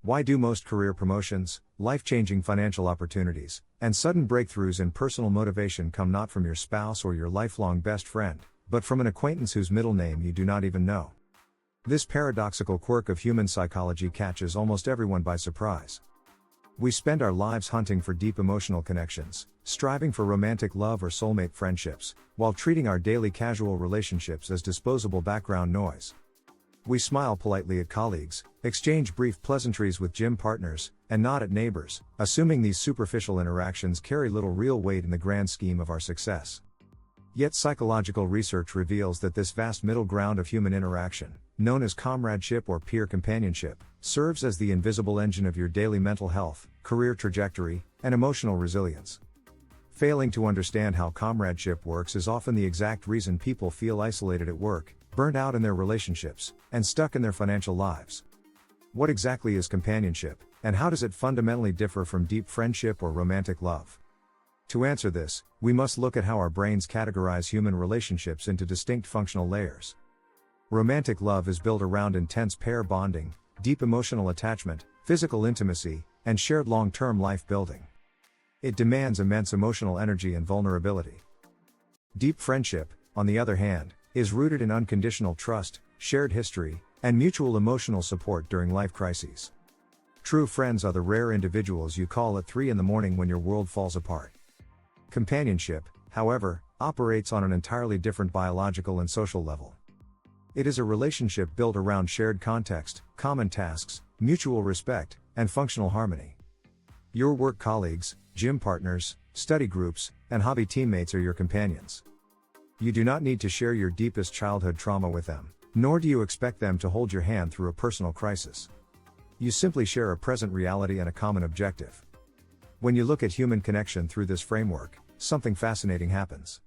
Why do most career promotions, life-changing financial opportunities, and sudden breakthroughs in personal motivation come not from your spouse or your lifelong best friend, but from an acquaintance whose middle name you do not even know? This paradoxical quirk of human psychology catches almost everyone by surprise. We spend our lives hunting for deep emotional connections, striving for romantic love or soulmate friendships, while treating our daily casual relationships as disposable background noise. We smile politely at colleagues, exchange brief pleasantries with gym partners, and nod at neighbors, assuming these superficial interactions carry little real weight in the grand scheme of our success. Yet psychological research reveals that this vast middle ground of human interaction, known as comradeship or peer companionship, serves as the invisible engine of your daily mental health, career trajectory, and emotional resilience. Failing to understand how comradeship works is often the exact reason people feel isolated at work, burnt out in their relationships, and stuck in their financial lives. What exactly is companionship, and how does it fundamentally differ from deep friendship or romantic love? To answer this, we must look at how our brains categorize human relationships into distinct functional layers. Romantic love is built around intense pair bonding, deep emotional attachment, physical intimacy, and shared long-term life building. It demands immense emotional energy and vulnerability. Deep friendship, on the other hand, is rooted in unconditional trust, shared history, and mutual emotional support during life crises. True friends are the rare individuals you call at 3 a.m. when your world falls apart. Companionship, however, operates on an entirely different biological and social level. It is a relationship built around shared context, common tasks, mutual respect, and functional harmony. Your work colleagues, gym partners, study groups, and hobby teammates are your companions. You do not need to share your deepest childhood trauma with them, nor do you expect them to hold your hand through a personal crisis. You simply share a present reality and a common objective. When you look at human connection through this framework, something fascinating happens.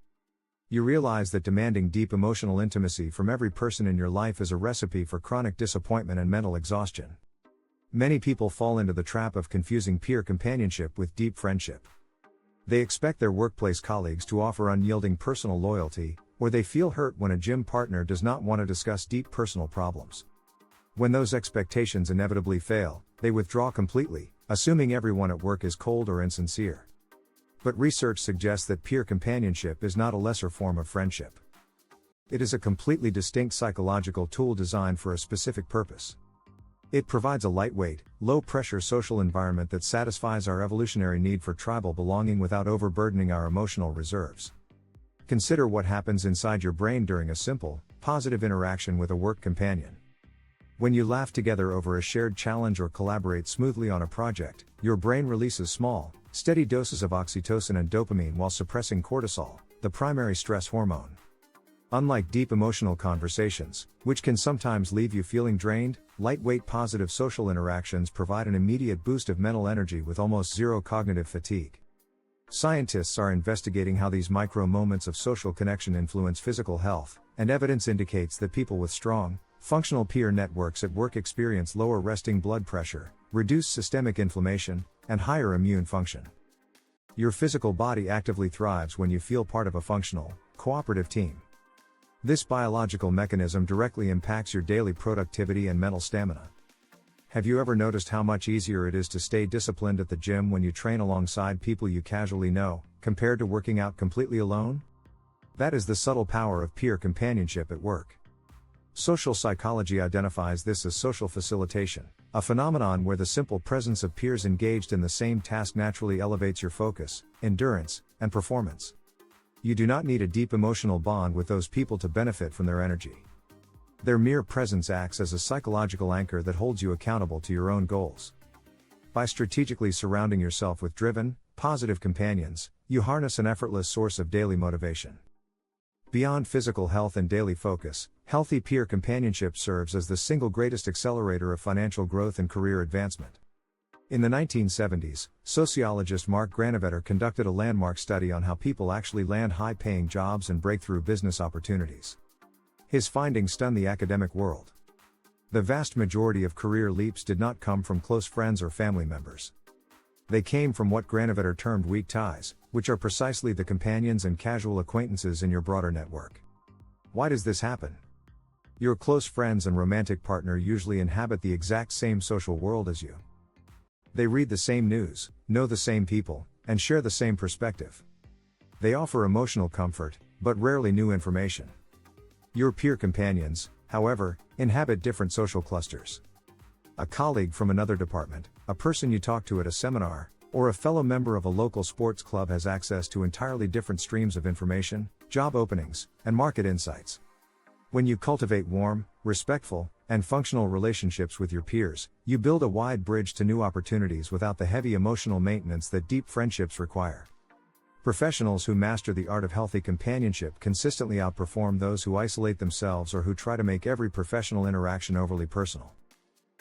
You realize that demanding deep emotional intimacy from every person in your life is a recipe for chronic disappointment and mental exhaustion. Many people fall into the trap of confusing peer companionship with deep friendship. They expect their workplace colleagues to offer unyielding personal loyalty, or they feel hurt when a gym partner does not want to discuss deep personal problems. When those expectations inevitably fail, they withdraw completely, assuming everyone at work is cold or insincere. But research suggests that peer companionship is not a lesser form of friendship. It is a completely distinct psychological tool designed for a specific purpose. It provides a lightweight, low-pressure social environment that satisfies our evolutionary need for tribal belonging without overburdening our emotional reserves. Consider what happens inside your brain during a simple, positive interaction with a work companion. When you laugh together over a shared challenge or collaborate smoothly on a project, your brain releases small, steady doses of oxytocin and dopamine while suppressing cortisol, the primary stress hormone. Unlike deep emotional conversations, which can sometimes leave you feeling drained, lightweight positive social interactions provide an immediate boost of mental energy with almost zero cognitive fatigue. Scientists are investigating how these micro moments of social connection influence physical health, and evidence indicates that people with strong, functional peer networks at work experience lower resting blood pressure, reduced systemic inflammation, and higher immune function. Your physical body actively thrives when you feel part of a functional, cooperative team. This biological mechanism directly impacts your daily productivity and mental stamina. Have you ever noticed how much easier it is to stay disciplined at the gym when you train alongside people you casually know, compared to working out completely alone? That is the subtle power of peer companionship at work. Social psychology identifies this as social facilitation, a phenomenon where the simple presence of peers engaged in the same task naturally elevates your focus, endurance, and performance. You do not need a deep emotional bond with those people to benefit from their energy. Their mere presence acts as a psychological anchor that holds you accountable to your own goals. By strategically surrounding yourself with driven, positive companions, you harness an effortless source of daily motivation. Beyond physical health and daily focus, healthy peer companionship serves as the single greatest accelerator of financial growth and career advancement. In the 1970s, sociologist Mark Granovetter conducted a landmark study on how people actually land high-paying jobs and breakthrough business opportunities. His findings stunned the academic world. The vast majority of career leaps did not come from close friends or family members. They came from what Granovetter termed weak ties, which are precisely the companions and casual acquaintances in your broader network. Why does this happen? Your close friends and romantic partner usually inhabit the exact same social world as you. They read the same news, know the same people, and share the same perspective. They offer emotional comfort, but rarely new information. Your peer companions, however, inhabit different social clusters. A colleague from another department, a person you talk to at a seminar, or a fellow member of a local sports club has access to entirely different streams of information, job openings, and market insights. When you cultivate warm, respectful, and functional relationships with your peers, you build a wide bridge to new opportunities without the heavy emotional maintenance that deep friendships require. Professionals who master the art of healthy companionship consistently outperform those who isolate themselves or who try to make every professional interaction overly personal.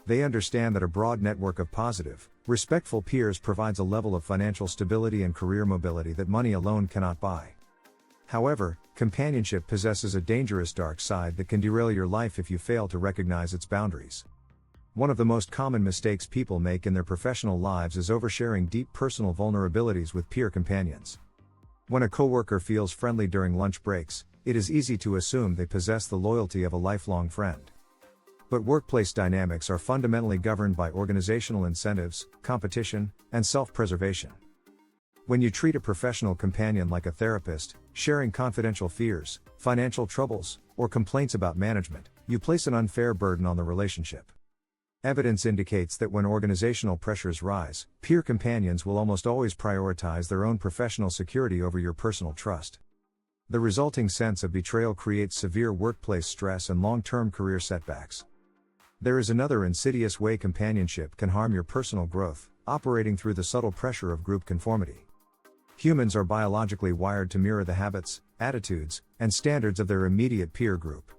They understand that a broad network of positive, respectful peers provides a level of financial stability and career mobility that money alone cannot buy. However, companionship possesses a dangerous dark side that can derail your life if you fail to recognize its boundaries. One of the most common mistakes people make in their professional lives is oversharing deep personal vulnerabilities with peer companions. When a coworker feels friendly during lunch breaks, it is easy to assume they possess the loyalty of a lifelong friend. But workplace dynamics are fundamentally governed by organizational incentives, competition, and self-preservation. When you treat a professional companion like a therapist, sharing confidential fears, financial troubles, or complaints about management, you place an unfair burden on the relationship. Evidence indicates that when organizational pressures rise, peer companions will almost always prioritize their own professional security over your personal trust. The resulting sense of betrayal creates severe workplace stress and long-term career setbacks. There is another insidious way companionship can harm your personal growth, operating through the subtle pressure of group conformity. Humans are biologically wired to mirror the habits, attitudes, and standards of their immediate peer group.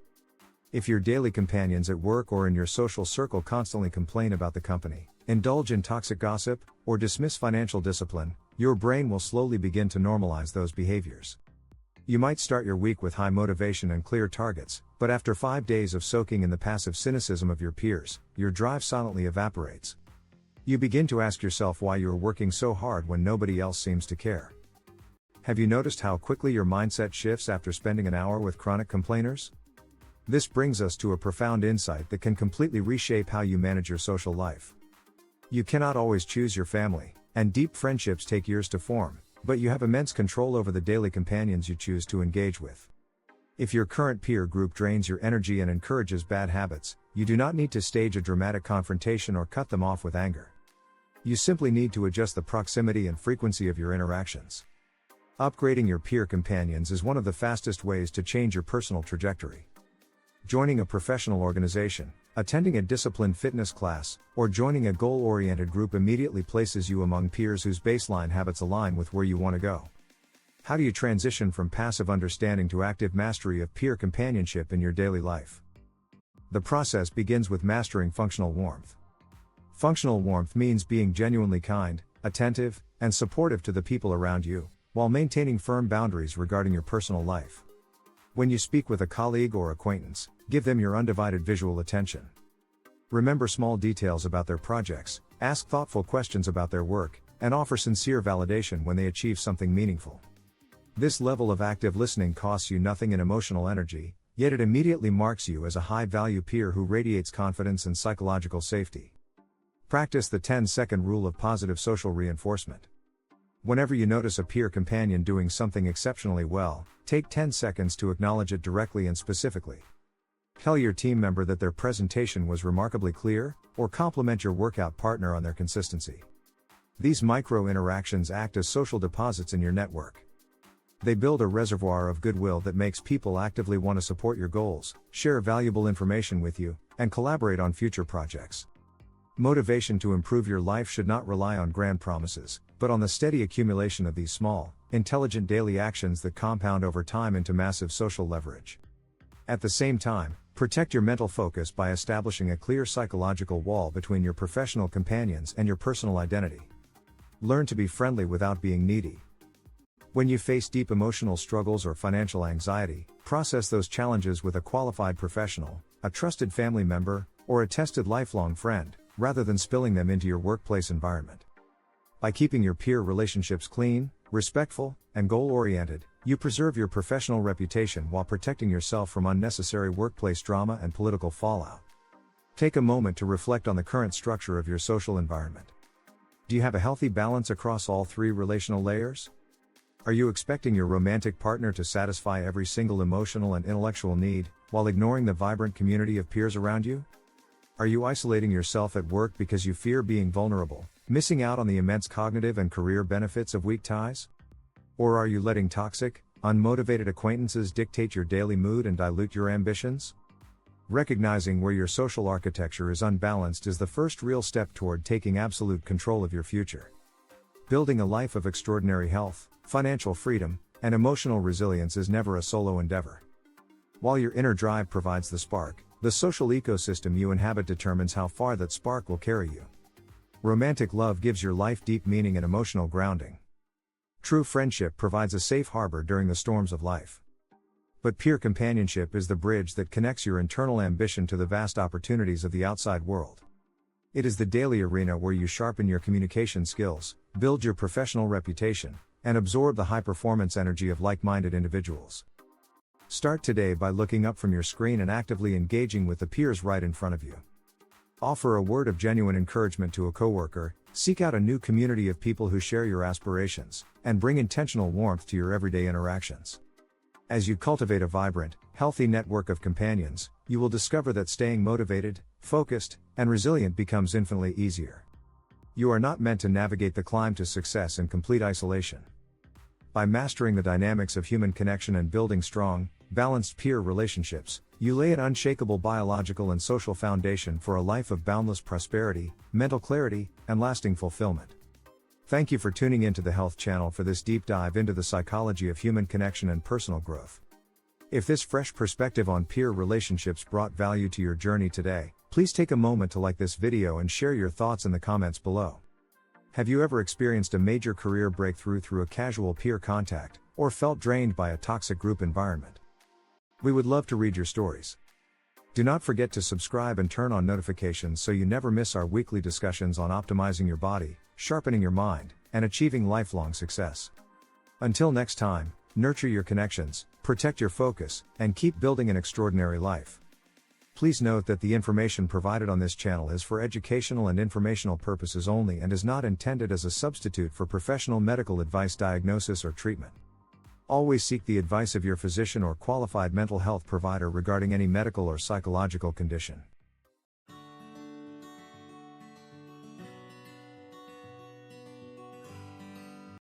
If your daily companions at work or in your social circle constantly complain about the company, indulge in toxic gossip, or dismiss financial discipline, your brain will slowly begin to normalize those behaviors. You might start your week with high motivation and clear targets, but after 5 days of soaking in the passive cynicism of your peers, your drive silently evaporates. You begin to ask yourself why you are working so hard when nobody else seems to care. Have you noticed how quickly your mindset shifts after spending an hour with chronic complainers? This brings us to a profound insight that can completely reshape how you manage your social life. You cannot always choose your family, and deep friendships take years to form, but you have immense control over the daily companions you choose to engage with. If your current peer group drains your energy and encourages bad habits, you do not need to stage a dramatic confrontation or cut them off with anger. You simply need to adjust the proximity and frequency of your interactions. Upgrading your peer companions is one of the fastest ways to change your personal trajectory. Joining a professional organization, attending a disciplined fitness class, or joining a goal-oriented group immediately places you among peers whose baseline habits align with where you want to go. How do you transition from passive understanding to active mastery of peer companionship in your daily life? The process begins with mastering functional warmth. Functional warmth means being genuinely kind, attentive, and supportive to the people around you, while maintaining firm boundaries regarding your personal life. When you speak with a colleague or acquaintance, give them your undivided visual attention. Remember small details about their projects, ask thoughtful questions about their work, and offer sincere validation when they achieve something meaningful. This level of active listening costs you nothing in emotional energy, yet it immediately marks you as a high-value peer who radiates confidence and psychological safety. Practice the 10-second rule of positive social reinforcement. Whenever you notice a peer companion doing something exceptionally well, take 10 seconds to acknowledge it directly and specifically. Tell your team member that their presentation was remarkably clear, or compliment your workout partner on their consistency. These micro-interactions act as social deposits in your network. They build a reservoir of goodwill that makes people actively want to support your goals, share valuable information with you, and collaborate on future projects. Motivation to improve your life should not rely on grand promises, but on the steady accumulation of these small, intelligent daily actions that compound over time into massive social leverage. At the same time, protect your mental focus by establishing a clear psychological wall between your professional companions and your personal identity. Learn to be friendly without being needy. When you face deep emotional struggles or financial anxiety, process those challenges with a qualified professional, a trusted family member, or a tested lifelong friend, rather than spilling them into your workplace environment. By keeping your peer relationships clean, respectful, and goal-oriented, you preserve your professional reputation while protecting yourself from unnecessary workplace drama and political fallout. Take a moment to reflect on the current structure of your social environment. Do you have a healthy balance across all three relational layers? Are you expecting your romantic partner to satisfy every single emotional and intellectual need, while ignoring the vibrant community of peers around you? Are you isolating yourself at work because you fear being vulnerable, missing out on the immense cognitive and career benefits of weak ties? Or are you letting toxic, unmotivated acquaintances dictate your daily mood and dilute your ambitions? Recognizing where your social architecture is unbalanced is the first real step toward taking absolute control of your future. Building a life of extraordinary health, financial freedom, and emotional resilience is never a solo endeavor. While your inner drive provides the spark, the social ecosystem you inhabit determines how far that spark will carry you. Romantic love gives your life deep meaning and emotional grounding. True friendship provides a safe harbor during the storms of life. But peer companionship is the bridge that connects your internal ambition to the vast opportunities of the outside world. It is the daily arena where you sharpen your communication skills, build your professional reputation, and absorb the high-performance energy of like-minded individuals. Start today by looking up from your screen and actively engaging with the peers right in front of you. Offer a word of genuine encouragement to a coworker, seek out a new community of people who share your aspirations, and bring intentional warmth to your everyday interactions. As you cultivate a vibrant, healthy network of companions, you will discover that staying motivated, focused, and resilient becomes infinitely easier. You are not meant to navigate the climb to success in complete isolation. By mastering the dynamics of human connection and building strong, balanced peer relationships, you lay an unshakable biological and social foundation for a life of boundless prosperity, mental clarity, and lasting fulfillment. Thank you for tuning into the Health Channel for this deep dive into the psychology of human connection and personal growth. If this fresh perspective on peer relationships brought value to your journey today, please take a moment to like this video and share your thoughts in the comments below. Have you ever experienced a major career breakthrough through a casual peer contact, or felt drained by a toxic group environment? We would love to read your stories. Do not forget to subscribe and turn on notifications so you never miss our weekly discussions on optimizing your body, sharpening your mind, and achieving lifelong success. Until next time, nurture your connections, protect your focus, and keep building an extraordinary life. Please note that the information provided on this channel is for educational and informational purposes only and is not intended as a substitute for professional medical advice, diagnosis, or treatment. Always seek the advice of your physician or qualified mental health provider regarding any medical or psychological condition.